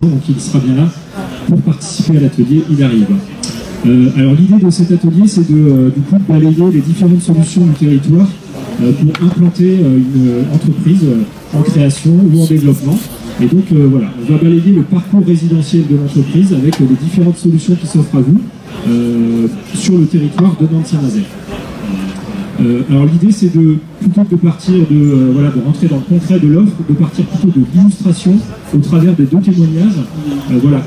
donc il sera bien là pour participer à l'atelier, il arrive. Alors l'idée de cet atelier, c'est de balayer les différentes solutions du territoire pour implanter une entreprise en création ou en développement. Et donc voilà, on va balayer le parcours résidentiel de l'entreprise avec les différentes solutions qui s'offrent à vous sur le territoire de Nantes-Saint-Nazaire. Alors l'idée, c'est plutôt que de partir de rentrer dans le concret de l'offre, de partir plutôt de l'illustration au travers des deux témoignages. Voilà,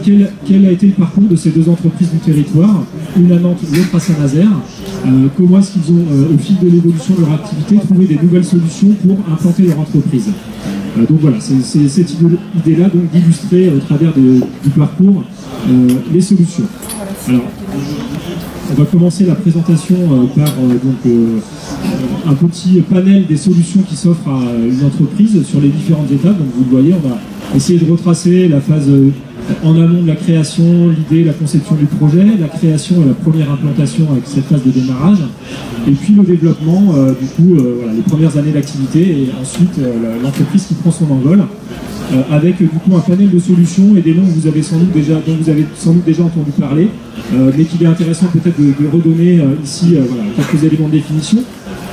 quel a été le parcours de ces deux entreprises du territoire, une à Nantes, l'autre à Saint-Nazaire. Comment est-ce qu'ils ont, au fil de l'évolution de leur activité, trouvé des nouvelles solutions pour implanter leur entreprise. Donc voilà, c'est cette idée-là d'illustrer au travers du parcours les solutions. Alors, on va commencer la présentation par un petit panel des solutions qui s'offrent à une entreprise sur les différentes étapes. Donc vous le voyez, on va essayer de retracer la phase en amont de la création, l'idée, la conception du projet, la création et la première implantation avec cette phase de démarrage, et puis le développement, les premières années d'activité, et ensuite l'entreprise qui prend son envol, avec du coup un panel de solutions et des noms que vous avez sans doute déjà entendu parler, mais qu'il est intéressant peut-être de redonner ici quelques éléments de définition.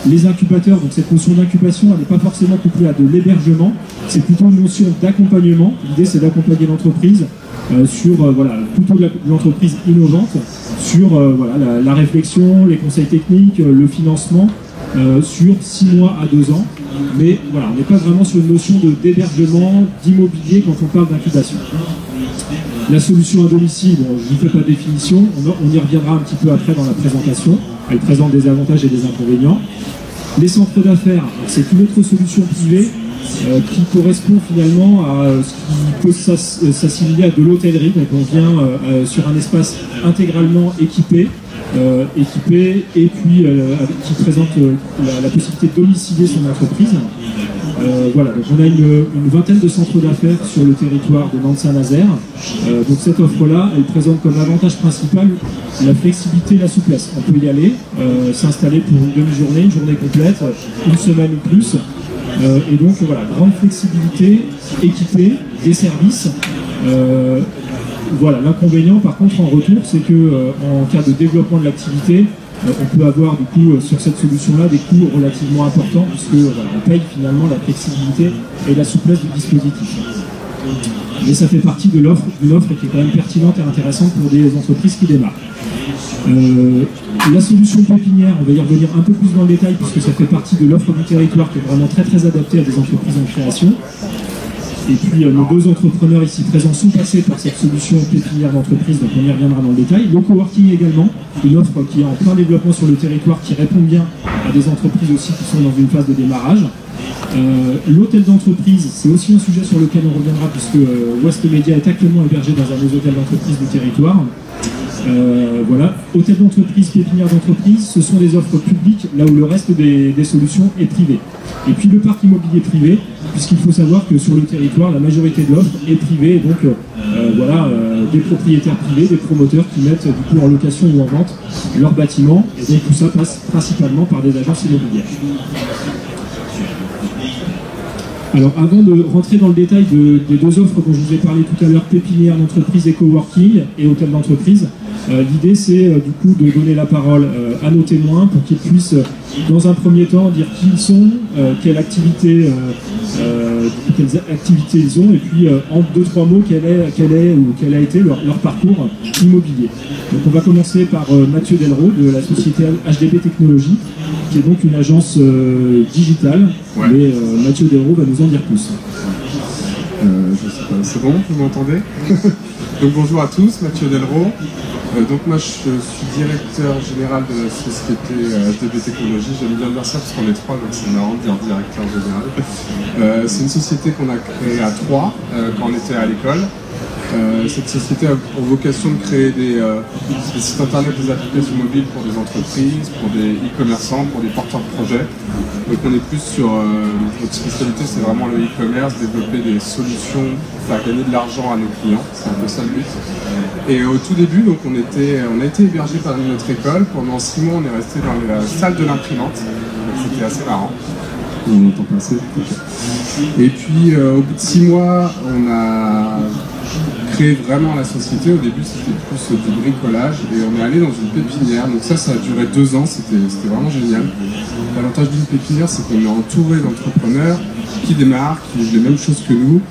Les incubateurs, donc cette notion d'incubation, elle n'est pas forcément couplée à de l'hébergement, c'est plutôt une notion d'accompagnement. L'idée, c'est d'accompagner l'entreprise sur plutôt l'entreprise innovante, sur la réflexion, les conseils techniques, le financement, sur 6 mois à 2 ans. Mais voilà, on n'est pas vraiment sur une notion d'hébergement, d'immobilier quand on parle d'incubation. La solution à domicile, bon, je ne vous fais pas de définition, on y reviendra un petit peu après dans la présentation. Elle présente des avantages et des inconvénients. Les centres d'affaires, c'est une autre solution privée qui correspond finalement à ce qui peut s'assimiler à de l'hôtellerie. Donc on vient sur un espace intégralement équipé et puis qui présente la possibilité de domicilier son entreprise. Donc on a une vingtaine de centres d'affaires sur le territoire de Nantes-Saint-Nazaire. Donc cette offre-là, elle présente comme avantage principal la flexibilité et la souplesse. On peut y aller, s'installer pour une demi-journée, une journée complète, une semaine ou plus. Et donc voilà, grande flexibilité, équipée, des services. L'inconvénient par contre en retour, c'est que en cas de développement de l'activité, on peut avoir du coup sur cette solution-là des coûts relativement importants puisque on paye finalement la flexibilité et la souplesse du dispositif. Mais ça fait partie d'une offre qui est quand même pertinente et intéressante pour des entreprises qui démarrent. La solution pépinière, on va y revenir un peu plus dans le détail puisque ça fait partie de l'offre du territoire qui est vraiment très très adaptée à des entreprises en création. Et puis nos deux entrepreneurs ici présents sont passés par cette solution pépinière d'entreprise, donc on y reviendra dans le détail. Le coworking également, une offre qui est en plein développement sur le territoire, qui répond bien à des entreprises aussi qui sont dans une phase de démarrage. L'hôtel d'entreprise, c'est aussi un sujet sur lequel on reviendra puisque West Media est actuellement hébergé dans un des hôtels d'entreprise du territoire. Hôtel d'entreprise, pépinière d'entreprise, ce sont des offres publiques, là où le reste des solutions est privé. Et puis le parc immobilier privé, puisqu'il faut savoir que sur le territoire, la majorité de l'offre est privée, et donc des propriétaires privés, des promoteurs qui mettent du coup en location ou en vente leurs bâtiments, et donc tout ça passe principalement par des agences immobilières. Alors avant de rentrer dans le détail des deux offres dont je vous ai parlé tout à l'heure, pépinière d'entreprise et coworking et hôtel d'entreprise, l'idée c'est du coup de donner la parole à nos témoins pour qu'ils puissent dans un premier temps dire qui ils sont, quelles activités ils ont, et puis en 2-3 mots quel a été leur parcours immobilier. Donc on va commencer par Mathieu Delraux de la société HDB Technologies, qui est donc une agence digitale, mais Mathieu Delraux va nous en dire plus. Je sais pas, c'est bon, vous m'entendez? Donc bonjour à tous, Mathieu Delraux. Donc moi je suis directeur général de la société HDB Technologies. J'aime bien dire ça parce qu'on est 3, donc c'est marrant de dire directeur général. C'est une société qu'on a créée à 3 quand on était à l'école. Cette société a pour vocation de créer des sites internet, des applications mobiles pour des entreprises, pour des e-commerçants, pour des porteurs de projets. Donc on est plus sur notre spécialité, c'est vraiment le e-commerce, développer des solutions pour faire gagner de l'argent à nos clients, c'est un peu ça le but. Et au tout début, donc on a été hébergé par notre école. Pendant 6 mois, on est resté dans la salle de l'imprimante, donc c'était assez marrant. On entend passer. Et puis au bout de 6 mois, on a créer vraiment la société. Au début, c'était plus du bricolage et on est allé dans une pépinière. Donc ça a duré 2 ans, c'était vraiment génial. L'avantage d'une pépinière, c'est qu'on est entouré d'entrepreneurs qui démarrent, qui vivent les mêmes choses que nous.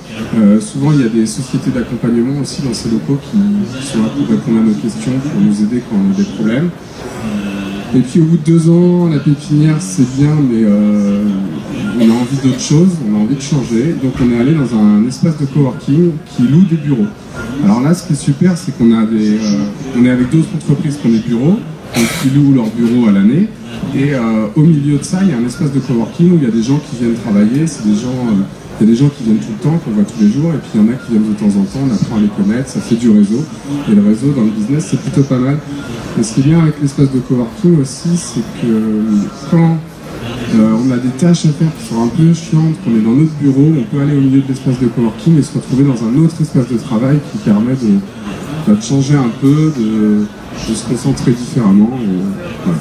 Souvent, il y a des sociétés d'accompagnement aussi dans ces locaux qui sont là pour répondre à nos questions, pour nous aider quand on a des problèmes. Et puis au bout de 2 ans, la pépinière c'est bien, mais on a envie d'autre chose, on a envie de changer. Donc on est allé dans un espace de coworking qui loue des bureaux. Alors là, ce qui est super, c'est qu'on a on est avec d'autres entreprises qui ont des bureaux, donc qui louent leurs bureaux à l'année. Et au milieu de ça, il y a un espace de coworking où il y a des gens qui viennent travailler. C'est des gens, il y a des gens qui viennent tout le temps, qu'on voit tous les jours, et puis il y en a qui viennent de temps en temps. On apprend à les connaître, ça fait du réseau. Et le réseau dans le business, c'est plutôt pas mal. Et ce qui est bien avec l'espace de coworking aussi, c'est que quand on a des tâches à faire qui sont un peu chiantes, qu'on est dans notre bureau, on peut aller au milieu de l'espace de coworking et se retrouver dans un autre espace de travail qui permet de changer un peu, de se concentrer différemment. Et, voilà.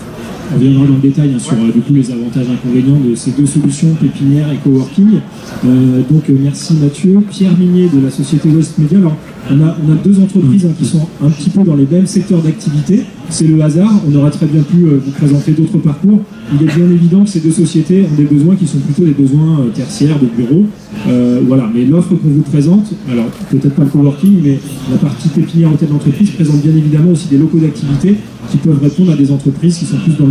On reviendra dans le détail sur du coup, les avantages et inconvénients de ces 2 solutions, pépinière et coworking. Donc merci Mathieu. Pierre Minier de la société West Media. Alors, on a 2 entreprises qui sont un petit peu dans les mêmes secteurs d'activité. C'est le hasard, on aurait très bien pu vous présenter d'autres parcours. Il est bien évident que ces 2 sociétés ont des besoins qui sont plutôt des besoins tertiaires de bureaux. Voilà, mais l'offre qu'on vous présente, alors peut-être pas le coworking, mais la partie pépinière hôtel d'entreprise présente bien évidemment aussi des locaux d'activité qui peuvent répondre à des entreprises qui sont plus dans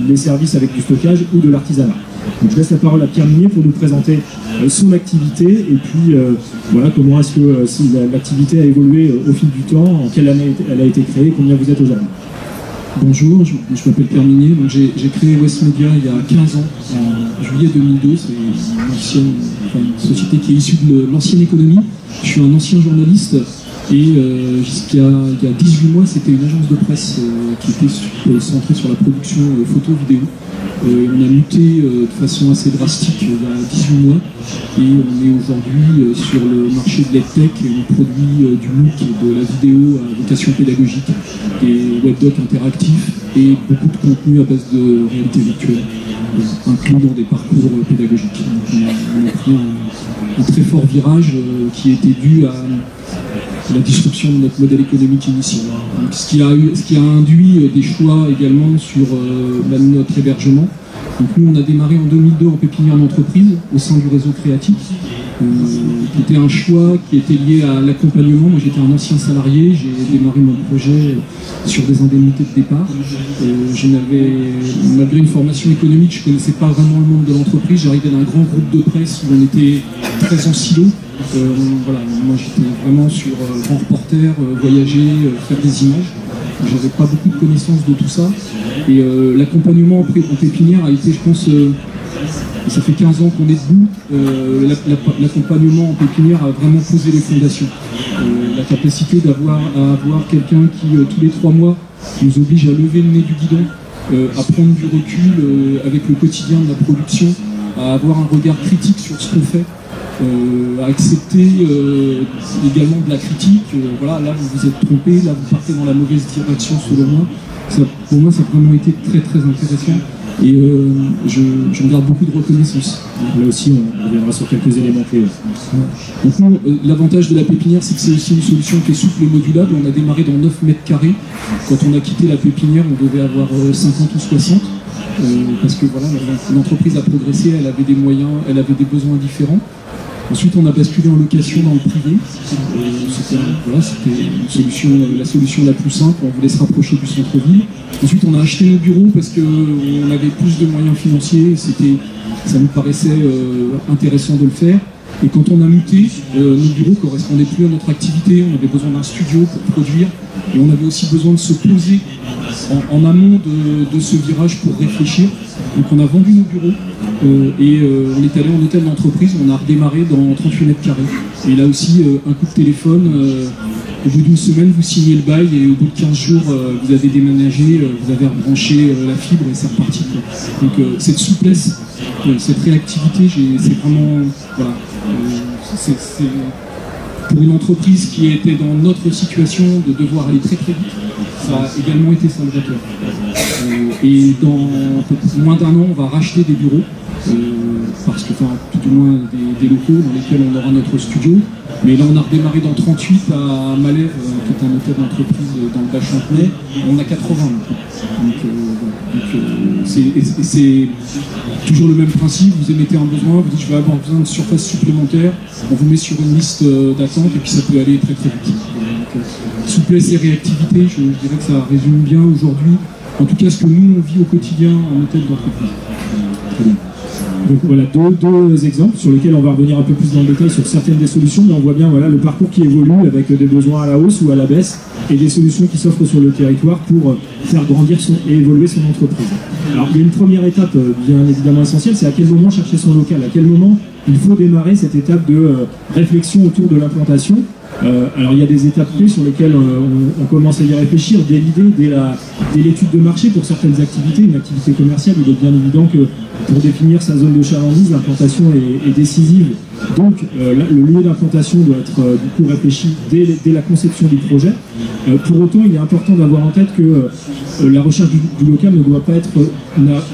les services avec du stockage ou de l'artisanat. Donc je laisse la parole à Pierre Minier pour nous présenter son activité et puis voilà comment est-ce que si l'activité a évolué au fil du temps, en quelle année elle a été créée, combien vous êtes aujourd'hui. Bonjour, je m'appelle Pierre Minier, donc j'ai créé West Media il y a 15 ans, en juillet 2002, c'est une société qui est issue de l'ancienne économie. Je suis un ancien journaliste et jusqu'à il y a 18 mois, c'était une agence de presse qui était centrée sur la production photo-vidéo. On a muté de façon assez drastique il y a 18 mois et on est aujourd'hui sur le marché de l'EdTech et on produit du MOOC et de la vidéo à vocation pédagogique, des webdocs interactifs et beaucoup de contenu à base de réalité virtuelle, incluant des parcours pédagogiques. Donc on a pris un très fort virage qui était dû à la disruption de notre modèle économique initial. Donc, ce qui a induit des choix également sur notre hébergement. Donc nous on a démarré en 2002 en pépinière d'entreprise au sein du réseau créatif, qui était un choix qui était lié à l'accompagnement. Moi j'étais un ancien salarié, j'ai démarré mon projet sur des indemnités de départ. Malgré une formation économique, je ne connaissais pas vraiment le monde de l'entreprise. J'arrivais d'un grand groupe de presse où on était très en silo. Voilà, moi j'étais vraiment sur grand reporter, voyager, faire des images. J'avais pas beaucoup de connaissances de tout ça. Et l'accompagnement en pépinière a été, je pense, ça fait 15 ans qu'on est debout. L'accompagnement en pépinière a vraiment posé les fondations. La capacité à avoir quelqu'un qui, tous les 3 mois, nous oblige à lever le nez du guidon, à prendre du recul avec le quotidien de la production, à avoir un regard critique sur ce qu'on fait. À accepter également de la critique. Voilà, là vous vous êtes trompé, là vous partez dans la mauvaise direction selon moi. Pour moi ça a vraiment été très très intéressant et j'en garde beaucoup de reconnaissance. Là aussi on reviendra sur quelques éléments clés. Donc l'avantage de la pépinière, c'est que c'est aussi une solution qui est souple et modulable. On a démarré dans 9 mètres carrés. Quand on a quitté la pépinière, on devait avoir 50 ou 60. Parce que voilà, l'entreprise a progressé, elle avait des moyens, elle avait des besoins différents. Ensuite, on a basculé en location dans le privé. C'était la solution la plus simple. On voulait se rapprocher du centre-ville. Ensuite, on a acheté nos bureaux parce qu'on avait plus de moyens financiers. Ça nous paraissait intéressant de le faire. Et quand on a muté, nos bureaux ne correspondaient plus à notre activité. On avait besoin d'un studio pour produire. Et on avait aussi besoin de se poser en amont de ce virage pour réfléchir. Donc on a vendu nos bureaux et on est allé en hôtel d'entreprise. On a redémarré dans 38 mètres carrés. Et là aussi, un coup de téléphone. Au bout d'une semaine, vous signez le bail et au bout de 15 jours, vous avez déménagé, vous avez rebranché la fibre et c'est reparti. Donc cette souplesse, cette réactivité, c'est vraiment... Voilà, c'est pour une entreprise qui était dans notre situation de devoir aller très très vite, ça a également été salvateur. Et dans moins d'1 an, on va racheter des bureaux, parce que, enfin, tout du moins des locaux dans lesquels on aura notre studio. Mais là, on a redémarré dans 38 à Malève, qui est un hôtel d'entreprise dans le Bas-Champnay. On a 80. C'est toujours le même principe. Vous émettez un besoin, vous dites je vais avoir besoin de surface supplémentaire. On vous met sur une liste d'attente et puis ça peut aller très très vite. Donc, souplesse et réactivité, je dirais que ça résume bien aujourd'hui, en tout cas ce que nous on vit au quotidien en hôtel d'entreprise. Très bien. Donc voilà, deux exemples sur lesquels on va revenir un peu plus dans le détail sur certaines des solutions, mais on voit bien voilà, le parcours qui évolue avec des besoins à la hausse ou à la baisse et des solutions qui s'offrent sur le territoire pour faire grandir et évoluer son entreprise. Alors il y a une première étape bien évidemment essentielle, c'est à quel moment chercher son local, à quel moment il faut démarrer cette étape de réflexion autour de l'implantation. Alors il y a des étapes clés sur lesquelles on commence à y réfléchir dès l'idée, dès l'étude de marché pour certaines activités. Une activité commerciale, il est bien évident que pour définir sa zone de chalandise, l'implantation est décisive. Donc le lieu d'implantation doit être du coup réfléchi dès la conception du projet. Pour autant, il est important d'avoir en tête que la recherche du local ne doit pas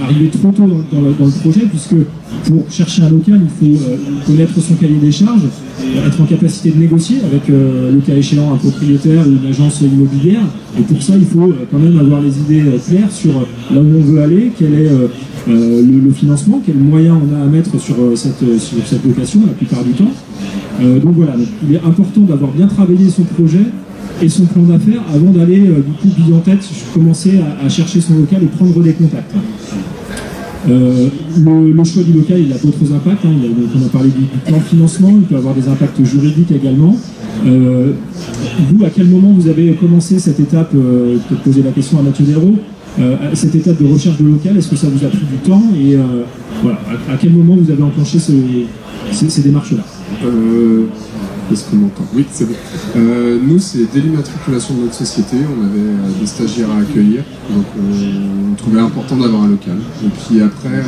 arriver trop tôt dans le projet, puisque pour chercher un local, il faut connaître son cahier des charges, être en capacité de négocier avec le cas échéant un propriétaire ou une agence immobilière. Et pour ça, il faut quand même avoir les idées claires sur là où on veut aller, quel est le financement, quels moyens on a à mettre sur cette location la plupart du temps. Donc voilà, donc il est important d'avoir bien travaillé son projet et son plan d'affaires avant d'aller du coup bille en tête, commencer à chercher son local et prendre des contacts. Le choix du local, il a d'autres impacts. On a parlé du plan de financement, il peut avoir des impacts juridiques également. Vous, à quel moment vous avez commencé cette étape, peut-être poser la question à Mathieu Delraux, cette étape de recherche de local, est-ce que ça vous a pris du temps et voilà, à quel moment vous avez enclenché ces démarches-là? Est-ce qu'on m'entend? Oui, c'est bon. Nous, c'est dès l'immatriculation de notre société, on avait des stagiaires à accueillir, donc on trouvait important d'avoir un local. Et puis après,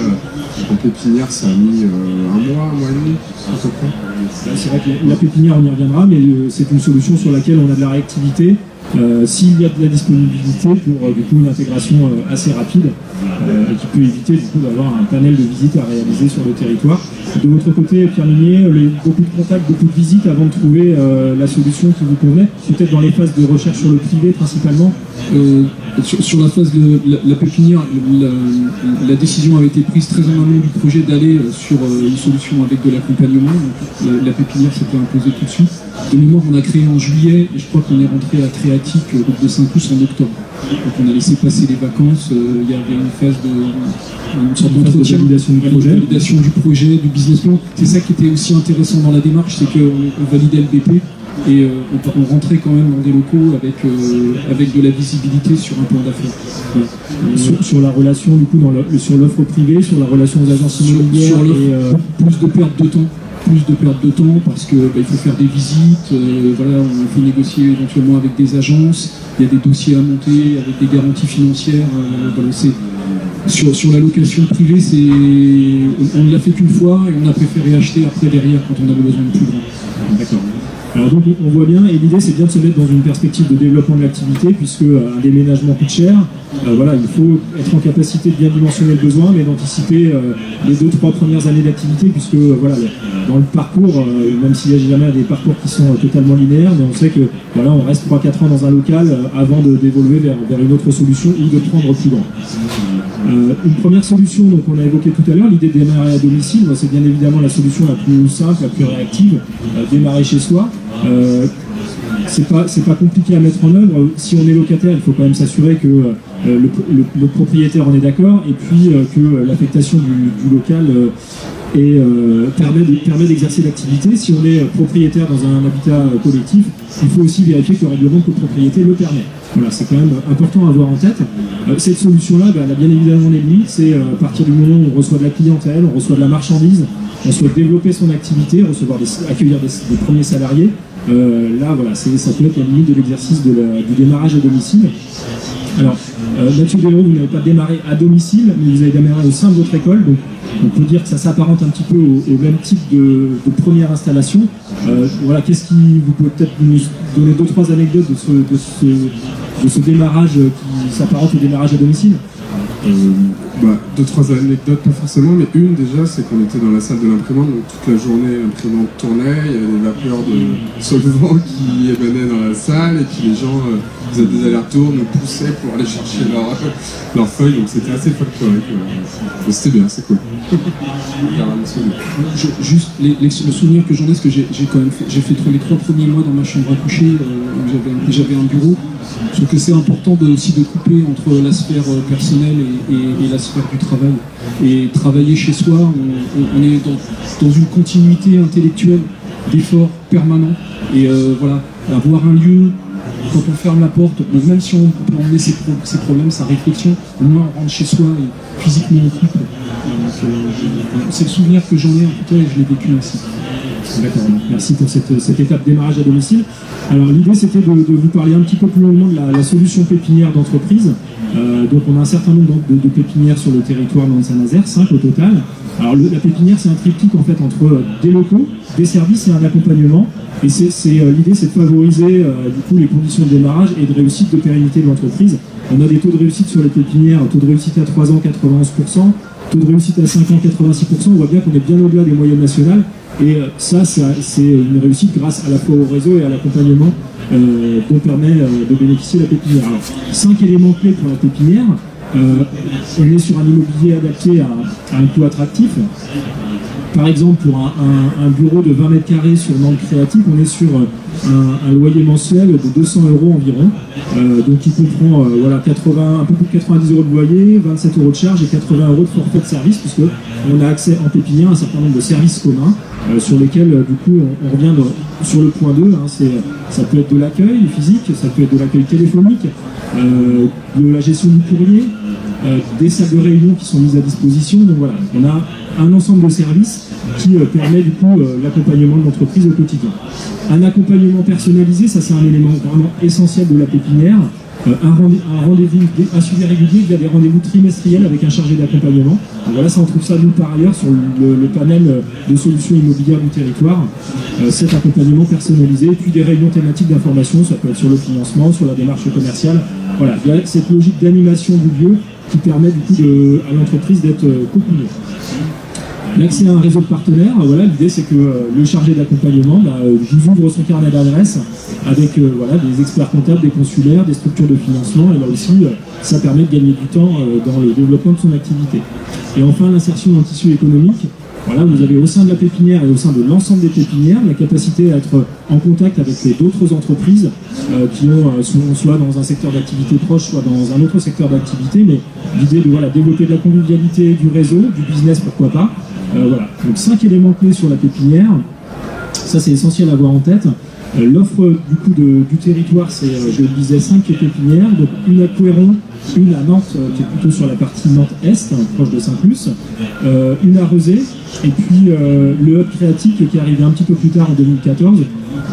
en pépinière, ça a mis un mois et demi, à peu près. C'est vrai que la pépinière, on y reviendra, mais c'est une solution sur laquelle on a de la réactivité. S'il y a de la disponibilité pour du coup une intégration assez rapide et qui peut éviter du coup d'avoir un panel de visites à réaliser sur le territoire. De votre côté, Pierre Minier, beaucoup de contacts, beaucoup de visites avant de trouver la solution qui vous convenait, peut-être dans les phases de recherche sur le privé principalement. Sur la phase de la pépinière, la décision avait été prise très en amont du projet d'aller sur une solution avec de l'accompagnement. La pépinière s'était imposée tout de suite. De mémoire, on a créé en juillet et je crois qu'on est rentré à Créatique, route de Saint-Cloud, en octobre. Donc on a laissé passer les vacances, il y avait une phase une sorte d'entretien, validation du projet, du business plan. C'est ça qui était aussi intéressant dans la démarche, c'est qu'on validait le BP et on rentrait quand même dans des locaux avec de la visibilité sur un plan d'affaires. Ouais. Sur la relation du coup sur l'offre privée, sur la relation aux agences immobilières plus de perte de temps parce que il faut faire des visites, voilà, on fait négocier éventuellement avec des agences, il y a des dossiers à monter avec des garanties financières. Voilà, sur la location privée, on ne l'a fait qu'une fois et on a préféré acheter après derrière quand on avait besoin de plus grand. D'accord. Alors donc on voit bien, et l'idée c'est bien de se mettre dans une perspective de développement de l'activité, puisque un déménagement coûte cher. Voilà, il faut être en capacité de bien dimensionner le besoin, mais d'anticiper les 2-3 premières années d'activité, puisque voilà, dans le parcours, même s'il n'y a jamais des parcours qui sont totalement linéaires, mais on sait que voilà, on reste 3-4 ans dans un local avant d'évoluer vers une autre solution ou de prendre plus grand. Une première solution, donc on a évoqué tout à l'heure, l'idée de démarrer à domicile, c'est bien évidemment la solution la plus simple, la plus réactive, démarrer chez soi. C'est pas compliqué à mettre en œuvre. Si on est locataire, il faut quand même s'assurer que le propriétaire en est d'accord et puis que l'affectation du local permet d'exercer l'activité. Si on est propriétaire dans un habitat collectif, il faut aussi vérifier que le règlement de copropriété le permet. Voilà, c'est quand même important à avoir en tête. Cette solution-là, elle a bien évidemment des limites. C'est à partir du moment où on reçoit de la clientèle, on reçoit de la marchandise, on souhaite développer son activité, accueillir des premiers salariés. Là, voilà, ça peut être la limite de l'exercice du démarrage à domicile. Alors, Mathieu Delraux, vous n'avez pas démarré à domicile, mais vous avez démarré au sein de votre école, donc on peut dire que ça s'apparente un petit peu au même type de première installation. Voilà, qu'est-ce qui vous pouvez peut-être nous donner 2-3 anecdotes de ce démarrage qui s'apparente au démarrage à domicile? Deux, trois anecdotes, pas forcément, mais une déjà, c'est qu'on était dans la salle de l'imprimante, donc toute la journée l'imprimante tournait, il y avait des vapeurs de solvant qui émanaient dans la salle, et puis les gens faisaient des allers-retours, nous poussaient pour aller chercher leurs feuilles, donc c'était assez folklorique. Mais c'était bien, c'est cool. Juste le souvenir que j'en ai, c'est que j'ai fait les 3 premiers mois dans ma chambre à coucher, où j'avais un bureau. Je trouve que c'est important aussi de couper entre la sphère personnelle et la sphère du travail. Et travailler chez soi, on est dans une continuité intellectuelle d'efforts permanents. Et voilà, avoir un lieu, quand on ferme la porte, même si on peut emmener ses problèmes, sa réflexion, au moins on rentre chez soi et physiquement on coupe. C'est le souvenir que j'en ai en tout cas et je l'ai vécu ainsi. D'accord, merci pour cette étape démarrage à domicile. Alors l'idée c'était de vous parler un petit peu plus longuement de la solution pépinière d'entreprise. Donc on a un certain nombre de pépinières sur le territoire de Saint-Nazaire, 5 au total. Alors la pépinière c'est un triptyque en fait entre des locaux, des services et un accompagnement. Et l'idée c'est de favoriser du coup les conditions de démarrage et de réussite de pérennité de l'entreprise. On a des taux de réussite sur les pépinières, taux de réussite à 3 ans 91%, taux de réussite à 5 ans 86%. On voit bien qu'on est bien au-delà des moyennes nationales. Et ça, c'est une réussite grâce à la fois au réseau et à l'accompagnement dont permet de bénéficier la pépinière. Alors, 5 éléments clés pour la pépinière. On est sur un immobilier adapté à un coût attractif. Par exemple, pour un bureau de 20 mètres carrés sur Nantes Créative, on est sur un loyer mensuel de 200 € environ, donc qui comprend un peu plus de 90 € de loyer, 27 € de charge et 80 € de forfait de service, puisque on a accès en pépinière à un certain nombre de services communs sur lesquels, du coup, on revient sur le point 2. Ça peut être de l'accueil physique, ça peut être de l'accueil téléphonique, de la gestion du courrier, des salles de réunion qui sont mises à disposition. Donc voilà, on a un ensemble de services qui permet du coup l'accompagnement de l'entreprise au quotidien. Un accompagnement personnalisé, ça c'est un élément vraiment essentiel de la pépinière. Un rendez-vous, un suivi régulier via des rendez-vous trimestriels avec un chargé d'accompagnement. Voilà, ça on trouve ça nulle part ailleurs sur le panel de solutions immobilières du territoire. Cet accompagnement personnalisé, puis des réunions thématiques d'information, ça peut être sur le financement, sur la démarche commerciale. Voilà, il y a cette logique d'animation du lieu qui permet du coup à l'entreprise d'être cocooné. L'accès à un réseau de partenaires, voilà, l'idée c'est que le chargé d'accompagnement vous ouvre son carnet d'adresses avec des experts comptables, des consulaires, des structures de financement, et là aussi ça permet de gagner du temps dans le développement de son activité. Et enfin l'insertion dans le tissu économique. Voilà, vous avez au sein de la pépinière et au sein de l'ensemble des pépinières la capacité à être en contact avec d'autres entreprises qui sont soit dans un secteur d'activité proche, soit dans un autre secteur d'activité, mais l'idée de développer de la convivialité, du réseau, du business, pourquoi pas. Voilà, donc 5 éléments clés sur la pépinière, ça c'est essentiel à avoir en tête. L'offre du territoire, c'est, je le disais, 5 pépinières, donc une à Couéron, une à Nantes, qui est plutôt sur la partie Nantes-Est, proche de Saint-Plus, une à Rezé, et puis le hub créatique qui est arrivé un petit peu plus tard en 2014,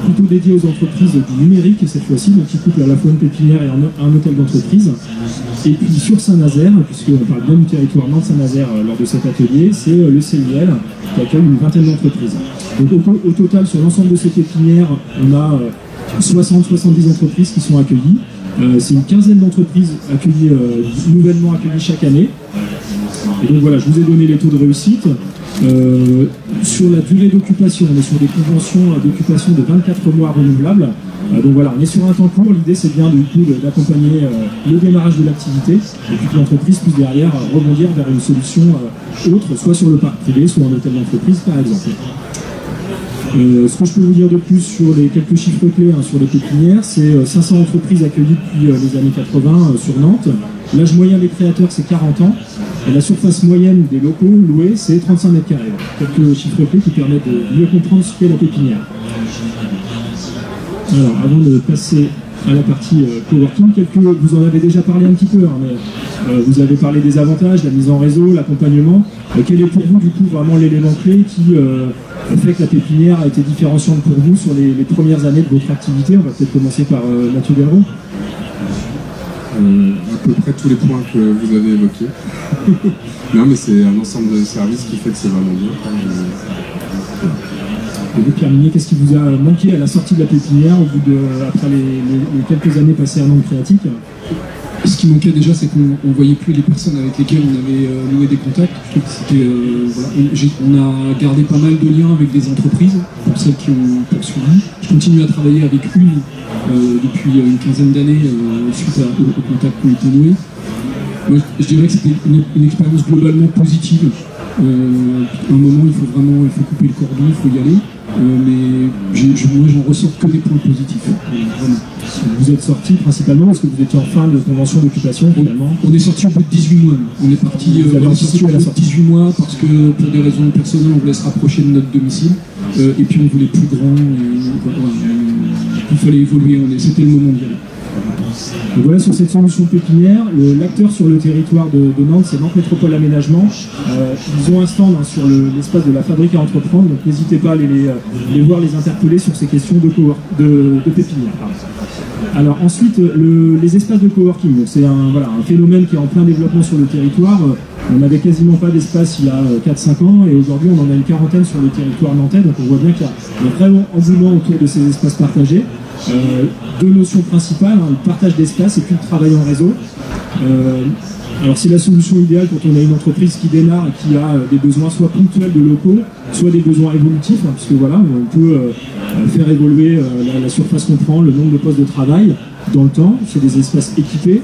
plutôt dédié aux entreprises du numérique cette fois-ci, donc qui couple à la fois une pépinière et un hôtel d'entreprise. Et puis sur Saint-Nazaire, puisqu'on parle bien du territoire Nantes-Saint-Nazaire lors de cet atelier, c'est le CIL qui accueille une vingtaine d'entreprises. Donc au total, sur l'ensemble de ces pépinières, on a 60-70 entreprises qui sont accueillies. C'est une quinzaine d'entreprises nouvellement accueillies chaque année. Et donc voilà, je vous ai donné les taux de réussite. Sur la durée d'occupation, on est sur des conventions d'occupation de 24 mois renouvelables. Donc voilà, on est sur un temps court. L'idée c'est bien d'accompagner le démarrage de l'activité et puis que l'entreprise puisse derrière rebondir vers une solution autre, soit sur le parc privé, soit en hôtel d'entreprise par exemple. Ce que je peux vous dire de plus sur les quelques chiffres clés sur les pépinières, c'est 500 entreprises accueillies depuis les années 80 sur Nantes. L'âge moyen des créateurs c'est 40 ans et la surface moyenne des locaux loués c'est 35 mètres carrés. Quelques chiffres clés qui permettent de mieux comprendre ce qu'est la pépinière. Alors avant de passer à la partie coworking, vous en avez déjà parlé un petit peu, mais vous avez parlé des avantages, la mise en réseau, l'accompagnement. Quel est pour vous du coup vraiment l'élément clé qui fait que la pépinière a été différenciante pour vous sur les premières années de votre activité? On va peut-être commencer par Mathieu Delroux. À peu près tous les points que vous avez évoqués. Non mais c'est un ensemble de services qui fait que c'est vraiment bien. Et vous, Pierre Mignet, qu'est-ce qui vous a manqué à la sortie de la pépinière après les quelques années passées à Nantes Créatique? Ce qui manquait déjà, c'est qu'on ne voyait plus les personnes avec lesquelles on avait noué des contacts. Je trouve que c'était, on a gardé pas mal de liens avec des entreprises, pour celles qui ont poursuivi. Je continue à travailler avec une depuis une quinzaine d'années suite aux contacts qui ont été noués. Moi, je dirais que c'était une expérience globalement positive. À un moment, il faut couper le cordon, il faut y aller. Mais moi, j'en ressors que des points positifs. Vraiment. Vous êtes sorti principalement parce que vous étiez en fin de convention d'occupation finalement. On est sorti au bout de 18 mois. On est parti au bout de 18 mois parce que pour des raisons personnelles, on voulait se rapprocher de notre domicile. Et puis on voulait plus grand. Il fallait évoluer. C'était le moment d'y aller. Donc voilà, sur cette solution pépinière, l'acteur sur le territoire de Nantes, c'est Nantes Métropole Aménagement. Ils ont un stand sur l'espace de la fabrique à entreprendre, donc n'hésitez pas à les voir, les interpeller sur ces questions de pépinière. Alors ensuite, les espaces de coworking, c'est un phénomène qui est en plein développement sur le territoire. On n'avait quasiment pas d'espace il y a 4-5 ans et aujourd'hui on en a une quarantaine sur le territoire nantais, donc on voit bien qu'il y a un vrai engouement autour de ces espaces partagés. Deux notions principales, le partage d'espace et puis le travail en réseau. Alors c'est la solution idéale quand on a une entreprise qui démarre et qui a des besoins soit ponctuels de locaux, soit des besoins évolutifs, puisque voilà, on peut faire évoluer la surface qu'on prend, le nombre de postes de travail dans le temps. C'est des espaces équipés.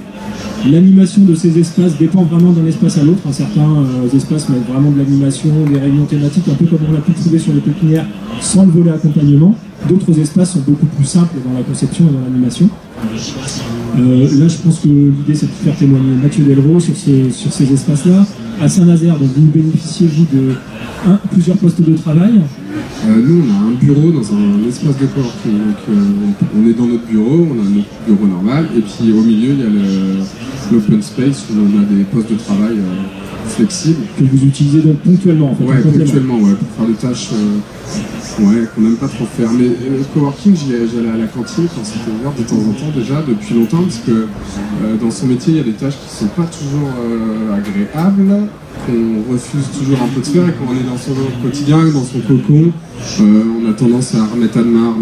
L'animation de ces espaces dépend vraiment d'un espace à l'autre. Certains espaces mettent vraiment de l'animation, des réunions thématiques, un peu comme on l'a pu trouver sur les pépinières, sans le volet accompagnement. D'autres espaces sont beaucoup plus simples dans la conception et dans l'animation. Là, je pense que l'idée, c'est de faire témoigner Mathieu Delraux sur ces espaces-là. À Saint-Nazaire, donc vous bénéficiez, vous, de plusieurs postes de travail. Nous, on a un bureau dans un espace de coworking. On est dans notre bureau, on a notre bureau normal, et puis au milieu, il y a l'open space où on a des postes de travail flexibles. Que vous utilisez donc ponctuellement, en fait. Ouais, ponctuellement, ouais, pour faire des tâches qu'on n'aime pas trop faire. Mais le coworking, j'allais à la cantine quand c'était ouvert de temps en temps déjà, depuis longtemps, parce que dans ce métier, il y a des tâches qui ne sont pas toujours agréables, qu'on refuse toujours un peu de faire, et quand on est dans son quotidien, dans son cocon, on a tendance à remettre à demain.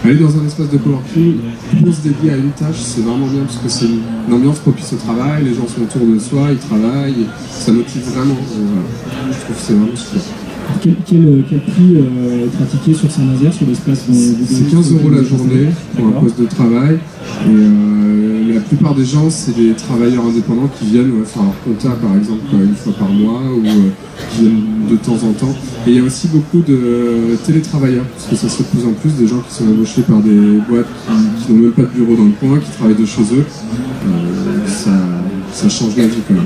Aller dans un espace de coworking pour se dédier à une tâche, c'est vraiment bien, parce que c'est une ambiance propice au travail, les gens sont autour de soi, ils travaillent, et ça motive vraiment. Je trouve que c'est vraiment super. Quel prix est pratiqué sur Saint-Nazaire, sur l'espace dont vous C'est 15 € la journée pour un poste de travail. Et la plupart des gens, c'est des travailleurs indépendants qui viennent faire leur compta, par exemple, une fois par mois, ou qui viennent de temps en temps. Et il y a aussi beaucoup de télétravailleurs, parce que ça se fait de plus en plus des gens qui sont embauchés par des boîtes qui n'ont même pas de bureau dans le coin, qui travaillent de chez eux. Ça change la vie quand même.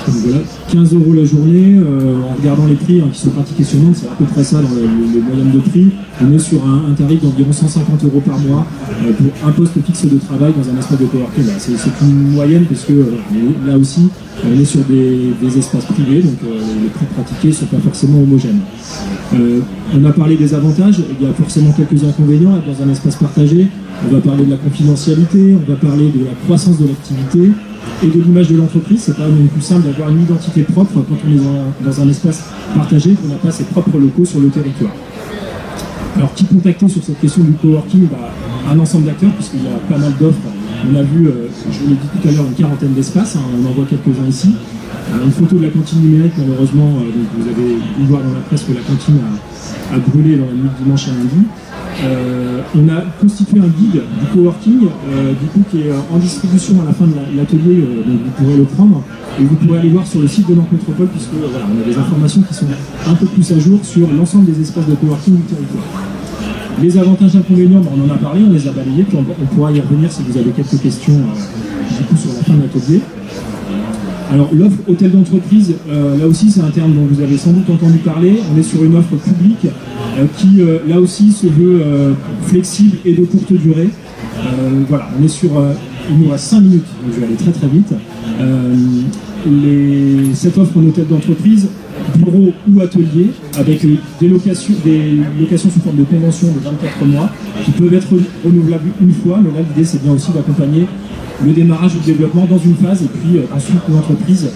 Donc voilà, 15 € la journée, en regardant les prix qui sont pratiqués sur Nantes, c'est à peu près ça dans les moyennes de prix. On est sur un tarif d'environ 150 € par mois pour un poste fixe de travail dans un espace de coworking. C'est une moyenne parce que là aussi, on est sur des espaces privés, donc les prix pratiqués ne sont pas forcément homogènes. On a parlé des avantages, il y a forcément quelques inconvénients dans un espace partagé. On va parler de la confidentialité, on va parler de la croissance de l'activité et de l'image de l'entreprise. C'est pas même plus simple d'avoir une identité propre quand on est dans un espace partagé, qu'on n'a pas ses propres locaux sur le territoire. Alors qui contacter sur cette question du coworking? Un ensemble d'acteurs, puisqu'il y a pas mal d'offres. On a vu, je l'ai dit tout à l'heure, une quarantaine d'espaces, on en voit quelques-uns ici. Une photo de la cantine numérique, malheureusement, donc vous avez pu voir dans la presse que la cantine a brûlé dans la nuit de dimanche à lundi. On a constitué un guide du coworking qui est en distribution à la fin de l'atelier, donc vous pourrez le prendre et vous pourrez aller voir sur le site de Nantes Métropole, puisque voilà, on a des informations qui sont un peu plus à jour sur l'ensemble des espaces de coworking du territoire. Les avantages et inconvénients, on en a parlé, on les a balayés, puis on pourra y revenir si vous avez quelques questions sur la fin de l'atelier. Alors l'offre hôtel d'entreprise, là aussi c'est un terme dont vous avez sans doute entendu parler. On est sur une offre publique qui là aussi se veut flexible et de courte durée. Voilà, on est sur, il nous reste 5 minutes, donc je vais aller très très vite. Cette offre en hôtel d'entreprise, bureau ou atelier, avec des locations sous forme de convention de 24 mois, qui peuvent être renouvelables une fois, mais là l'idée c'est bien aussi d'accompagner le démarrage du développement dans une phase et puis ensuite que l'entreprise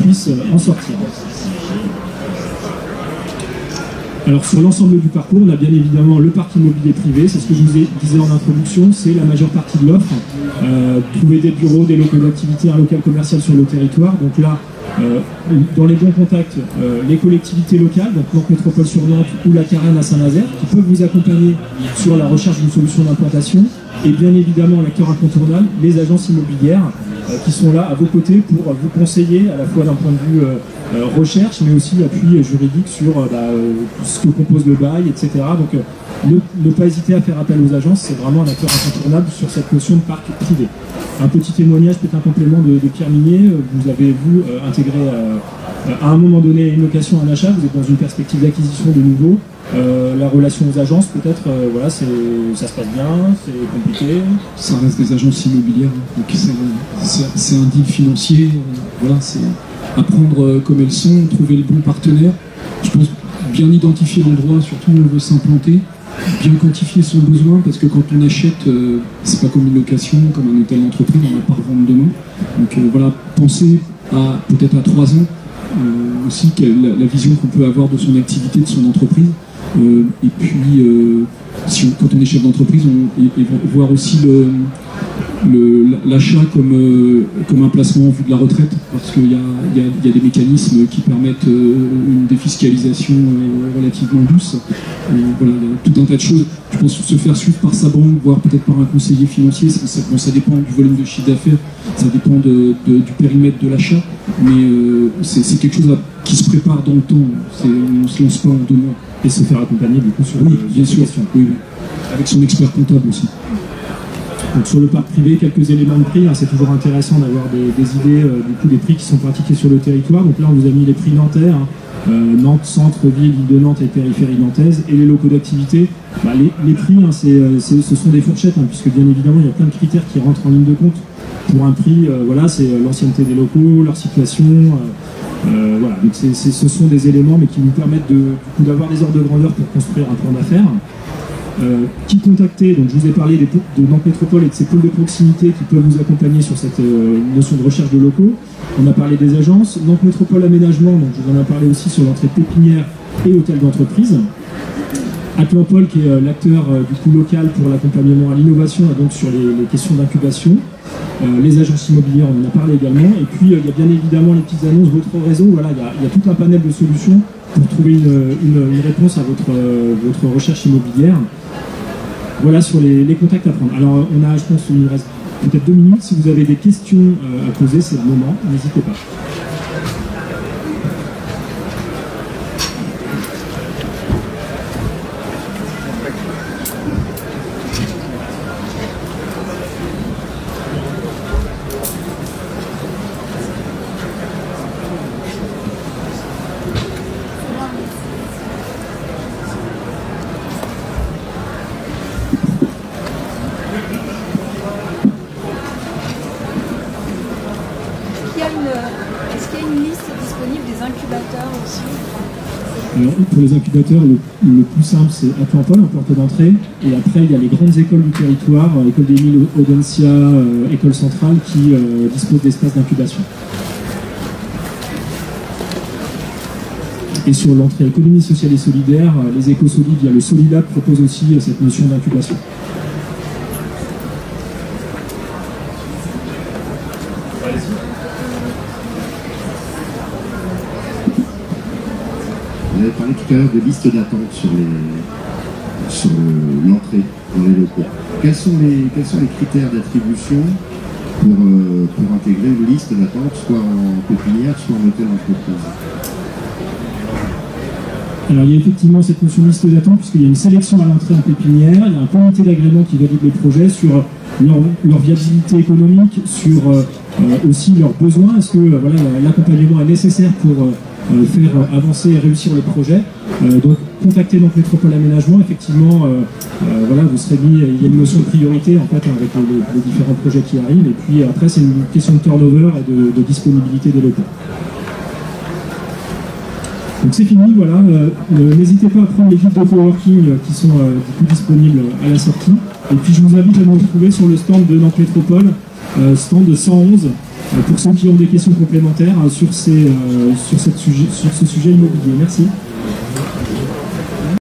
puisse en sortir. Alors sur l'ensemble du parcours, on a bien évidemment le parc immobilier privé, c'est ce que je vous disais en introduction, c'est la majeure partie de l'offre. Trouver des bureaux, des locaux d'activité, un local commercial sur le territoire. Donc là, dans les bons contacts, les collectivités locales, donc Nantes Métropole sur Nantes ou la Carène à Saint-Nazaire, qui peuvent vous accompagner sur la recherche d'une solution d'implantation. Et bien évidemment, l'acteur incontournable, les agences immobilières qui sont là à vos côtés pour vous conseiller à la fois d'un point de vue recherche, mais aussi appui juridique sur ce que compose le bail, etc. Donc ne pas hésiter à faire appel aux agences, c'est vraiment un acteur incontournable sur cette notion de parc privé. Un petit témoignage, peut-être un complément de Pierre Minier. Vous avez, intégré à un moment donné une location, un achat, vous êtes dans une perspective d'acquisition de nouveau. La relation aux agences, peut-être, voilà, ça se passe bien, c'est compliqué. Ça reste des agences immobilières, donc c'est un deal financier, voilà, c'est apprendre comme elles sont, trouver le bon partenaire. Je pense bien identifier l'endroit, surtout où on veut s'implanter, bien quantifier son besoin, parce que quand on achète, c'est pas comme une location, comme un hôtel d'entreprise, on va pas revendre demain. Donc voilà, penser à peut-être à 3 ans aussi la vision qu'on peut avoir de son activité, de son entreprise. Et puis, quand on est chef d'entreprise, voir aussi l'achat comme un placement en vue de la retraite, parce qu'il y a des mécanismes qui permettent une défiscalisation relativement douce. Voilà, il y a tout un tas de choses. Je pense se faire suivre par sa banque, voire peut-être par un conseiller financier, ça dépend du volume de chiffre d'affaires, ça dépend du périmètre de l'achat, mais c'est quelque chose qui se prépare dans le temps. On ne se lance pas en 2 mois. Et se faire accompagner du coup sur bien sûr, oui. Avec son expert comptable aussi. Donc sur le parc privé, quelques éléments de prix, c'est toujours intéressant d'avoir des idées du coup des prix qui sont pratiqués sur le territoire. Donc là on vous a mis les prix nantais, Nantes, centre, ville, ville de Nantes et périphérie nantaise, et les locaux d'activité. Les prix, ce sont des fourchettes, puisque bien évidemment il y a plein de critères qui rentrent en ligne de compte. Pour un prix, voilà, c'est l'ancienneté des locaux, leur situation. Voilà, donc ce sont des éléments mais qui nous permettent d'avoir des ordres de grandeur pour construire un plan d'affaires. Qui contacter, donc je vous ai parlé de Nantes Métropole et de ces pôles de proximité qui peuvent vous accompagner sur cette notion de recherche de locaux. On a parlé des agences, Nantes Métropole Aménagement, donc je vous en ai parlé aussi sur l'entrée pépinière et hôtel d'entreprise. Atlampol qui est l'acteur du coup local pour l'accompagnement à l'innovation et donc sur les questions d'incubation. Les agences immobilières, on en a parlé également. Et puis il y a bien évidemment les petites annonces, votre réseau. Voilà, il y a tout un panel de solutions pour trouver une réponse à votre recherche immobilière. Voilà sur les contacts à prendre. Alors on a, je pense, il nous reste peut-être 2 minutes. Si vous avez des questions à poser, c'est le moment, n'hésitez pas. Est-ce qu'il y a une liste disponible des incubateurs aussi? Alors, pour les incubateurs, le plus simple, c'est Atlampol en porte d'entrée. Et après, il y a les grandes écoles du territoire, École d'Émile, Audencia, École Centrale, qui disposent d'espaces d'incubation. Et sur l'entrée économie sociale et solidaire, les éco-solides, il y a le Solilab qui propose aussi cette notion d'incubation. Vous avez parlé tout à l'heure de liste d'attente sur l'entrée dans les locaux. Quels sont les critères d'attribution pour intégrer une liste d'attente, soit en pépinière, soit en hôtel d'entreprise? Alors il y a effectivement cette notion de liste d'attente puisqu'il y a une sélection à l'entrée en pépinière, il y a un comité d'agrément qui valide les projets sur leur viabilité économique, sur aussi leurs besoins, est-ce que voilà, l'accompagnement est nécessaire pour faire avancer et réussir le projet. Donc contactez donc Métropole Aménagement, effectivement voilà, vous serez mis, il y a une notion de priorité en fait avec les différents projets qui arrivent, et puis après c'est une question de turnover et de disponibilité des locaux. Donc c'est fini, voilà. N'hésitez pas à prendre les guides de coworking qui sont du coup disponibles à la sortie. Et puis je vous invite à nous retrouver sur le stand de Nantes Métropole, stand 111, pour ceux qui ont des questions complémentaires sur ce sujet immobilier. Merci.